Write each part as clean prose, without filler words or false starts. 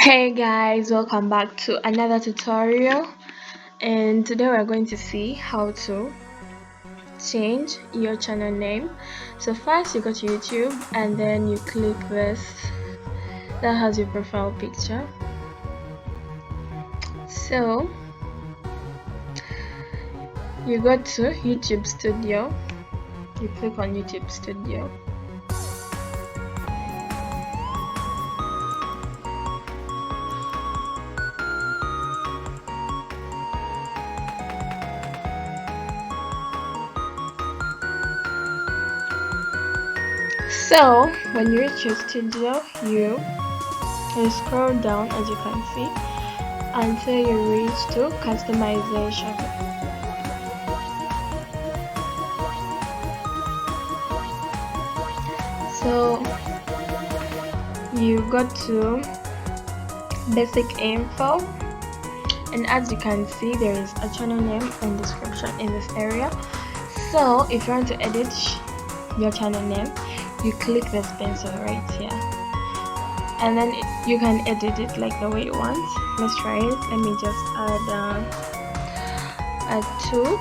Hey guys, welcome back to another tutorial, and today we're going to see how to change your channel name. So first you go to YouTube and then you click this that has your profile picture. So you go to YouTube Studio, you click on YouTube Studio. So when you reach your studio, you scroll down as you can see until you reach to customization. So you go to basic info, and as you can see there is a channel name and description in this area. So if you want to edit your channel name, you click this pencil right here and then you can edit it like the way you want. Let's try it. Let me just add 2.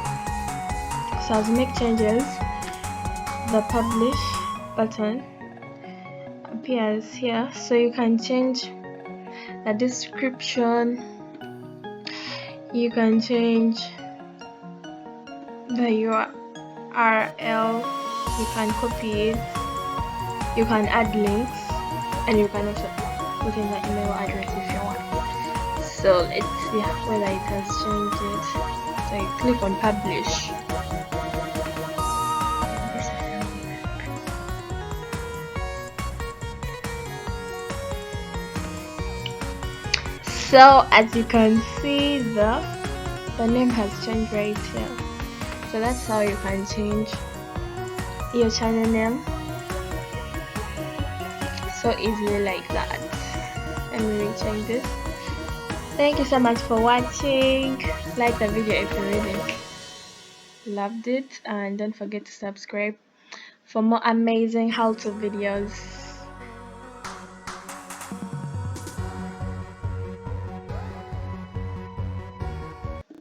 So as you make changes, the publish button appears here, so you can change the description, you can change the URL, you can copy it, you can add links, and you can also put in the email address if you want. So let's see whether it has changed it. So you click on publish. So as you can see, the name has changed right here. So that's how you can change your channel name so easily like that. Let me rechange this. Thank you so much for watching. Like the video if you really loved it, and don't forget to subscribe for more amazing how-to videos.